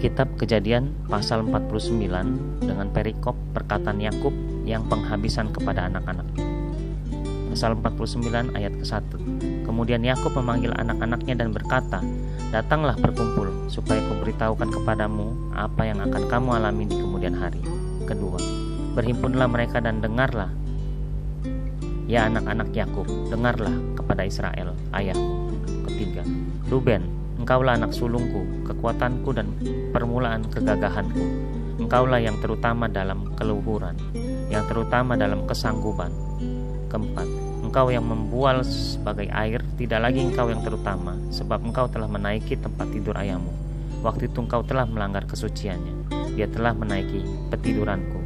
Kitab Kejadian pasal 49 dengan perikop perkataan Yakub yang penghabisan kepada anak-anaknya. Pasal 49 ayat ke-1. Kemudian Yakub memanggil anak-anaknya dan berkata, "Datanglah berkumpul, supaya kuberitahukan kepadamu apa yang akan kamu alami di kemudian hari." Kedua, berhimpunlah mereka dan dengarlah, ya anak-anak Yakub, dengarlah kepada Israel, ayahmu. Ketiga, Ruben, engkaulah anak sulungku, kekuatanku dan permulaan kegagahanku. Engkaulah yang terutama dalam keluhuran, yang terutama dalam kesanggupan. Keempat, engkau yang membual sebagai air, tidak lagi engkau yang terutama, sebab engkau telah menaiki tempat tidur ayahmu. Waktu itu engkau telah melanggar kesuciannya, dia telah menaiki petiduranku.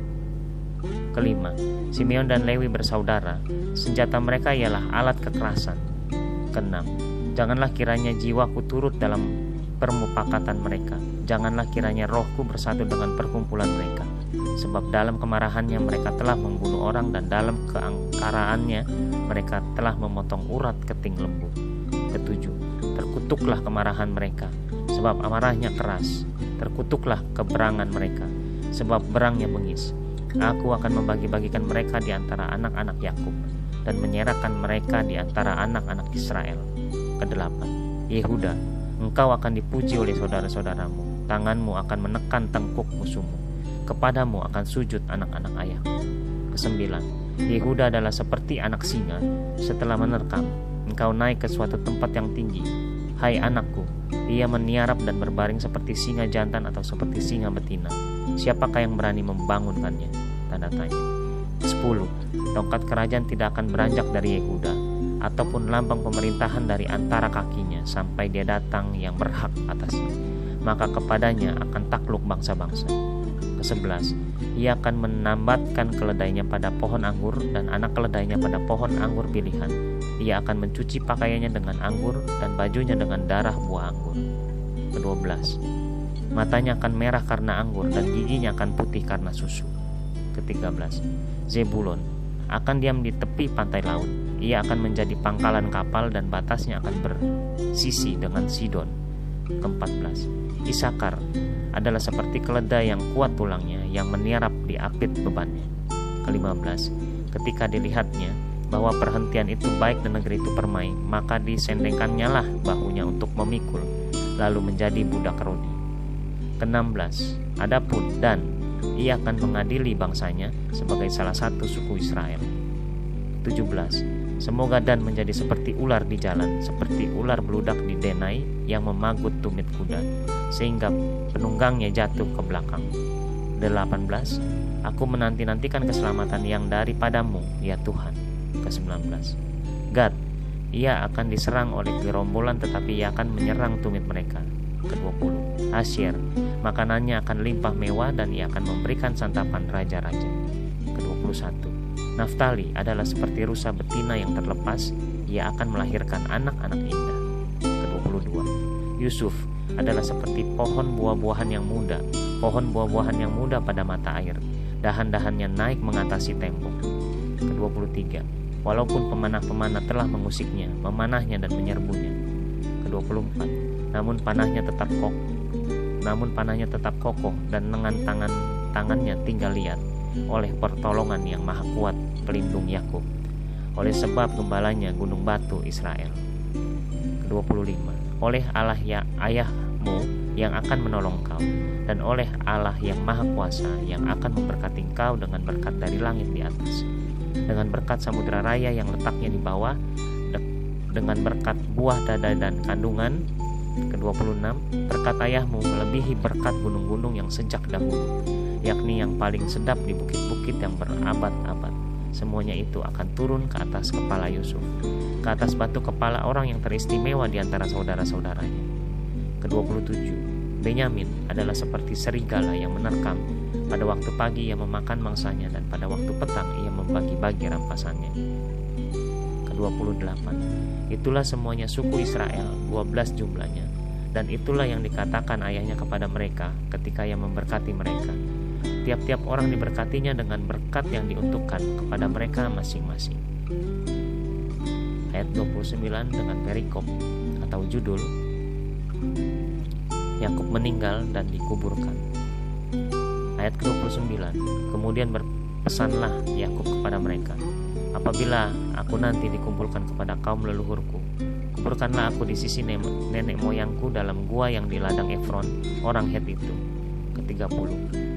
Kelima, Simeon dan Lewi bersaudara, senjata mereka ialah alat kekerasan. Keenam, janganlah kiranya jiwaku turut dalam permupakatan mereka, janganlah kiranya rohku bersatu dengan perkumpulan mereka. Sebab dalam kemarahannya mereka telah membunuh orang, dan dalam keangkaraannya mereka telah memotong urat keting lembu. Ketujuh, terkutuklah kemarahan mereka, sebab amarahnya keras. Terkutuklah keberangan mereka, sebab berangnya bengis. Aku akan membagi-bagikan mereka di antara anak-anak Yakub, dan menyerahkan mereka di antara anak-anak Israel. Kedelapan, Yehuda, engkau akan dipuji oleh saudara-saudaramu, tanganmu akan menekan tengkuk musuhmu. Kepadamu akan sujud anak-anak ayahmu. Kesembilan, Yehuda adalah seperti anak singa setelah menerkam. Engkau naik ke suatu tempat yang tinggi. Hai anakku, ia meniarap dan berbaring seperti singa jantan atau seperti singa betina. Siapakah yang berani membangunkannya? Tanda tanya. 10. Tongkat kerajaan tidak akan beranjak dari Yehuda, ataupun lambang pemerintahan dari antara kakinya, sampai dia datang yang berhak atasnya. Maka kepadanya akan takluk bangsa-bangsa. Ke-11, ia akan menambatkan keledainya pada pohon anggur dan anak keledainya pada pohon anggur pilihan. Ia akan mencuci pakaiannya dengan anggur dan bajunya dengan darah buah anggur. Ke-12, matanya akan merah karena anggur dan giginya akan putih karena susu. Ke-13, Zebulon akan diam di tepi pantai laut. Ia akan menjadi pangkalan kapal dan batasnya akan bersisi dengan Sidon. Ke-14, Isakar adalah seperti keledai yang kuat tulangnya, yang meniarap di apit bebannya. Ke-15, ketika dilihatnya bahwa perhentian itu baik dan negeri itu permai, maka disendengkannya lah bahunya untuk memikul, lalu menjadi budak rodi. Ke-16, adapun Dan, ia akan mengadili bangsanya sebagai salah satu suku Israel. 17, semoga Dan menjadi seperti ular di jalan, seperti ular beludak di denai yang memagut tumit kuda, sehingga penunggangnya jatuh ke belakang. 18, aku menanti-nantikan keselamatan yang daripadamu, ya Tuhan. Ke-19, Gad, ia akan diserang oleh gerombolan, tetapi ia akan menyerang tumit mereka. Ke-20, Asyir, makanannya akan limpah mewah dan ia akan memberikan santapan raja-raja. Ke-21, Naftali adalah seperti rusa betina yang terlepas, ia akan melahirkan anak-anak indah. Ke-22, Yusuf adalah seperti pohon buah-buahan yang muda, pohon buah-buahan yang muda pada mata air, dahan-dahannya naik mengatasi tembok. Ke-23, walaupun pemanah-pemanah telah mengusiknya, memanahnya dan menyerbunya. Ke-24, namun panahnya tetap kokoh dan lengan tangannya tinggal liat, oleh pertolongan yang maha kuat pelindung Yakub, oleh sebab gembalanya gunung batu Israel. Ke-25, oleh Allah ya ayahmu yang akan menolong kau, dan oleh Allah yang maha kuasa yang akan memberkati kau dengan berkat dari langit di atas, dengan berkat samudera raya yang letaknya di bawah, dengan berkat buah dada dan kandungan. Ke-26, berkat ayahmu melebihi berkat gunung-gunung yang sejak dahulu, yakni yang paling sedap di bukit-bukit yang berabad-abad. Semuanya itu akan turun ke atas kepala Yusuf, ke atas batu kepala orang yang teristimewa di antara saudara-saudaranya. Ke-27, Benyamin adalah seperti serigala yang menerkam. Pada waktu pagi ia memakan mangsanya, dan pada waktu petang ia membagi-bagi rampasannya. Ke-28, itulah semuanya suku Israel, 12 jumlahnya, dan itulah yang dikatakan ayahnya kepada mereka ketika ia memberkati mereka. Tiap-tiap orang diberkatinya dengan berkat yang diuntukkan kepada mereka masing-masing. Ayat 29 dengan perikop atau judul Yakub meninggal dan dikuburkan. Ayat ke-29, kemudian berpesanlah Yakub kepada mereka, apabila aku nanti dikumpulkan kepada kaum leluhurku, kuburkanlah aku di sisi nenek moyangku dalam gua yang di ladang Efron, orang Het itu. Ke-30,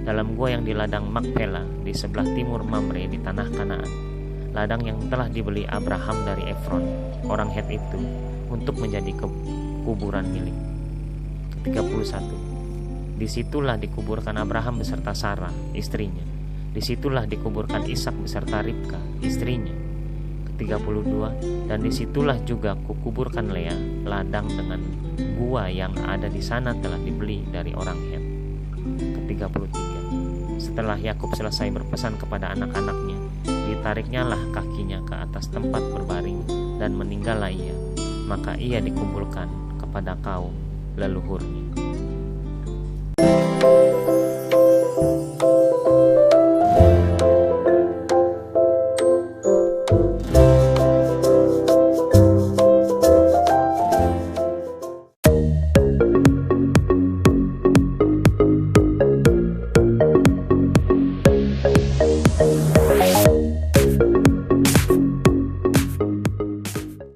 dalam gua yang di ladang Makpela di sebelah timur Mamre di tanah Kanaan, ladang yang telah dibeli Abraham dari Efron, orang Het itu, untuk menjadi kuburan milik. Ke-31, disitulah dikuburkan Abraham beserta Sarah, istrinya. Disitulah dikuburkan Ishak beserta Ribka, istrinya. Ke-32, dan disitulah juga kukuburkan Lea, ladang dengan gua yang ada di sana telah dibeli dari orang Het. Ke-33, setelah Yakub selesai berpesan kepada anak-anaknya, ditariknyalah kakinya ke atas tempat berbaring dan meninggallah ia, maka ia dikumpulkan kepada kaum leluhurnya.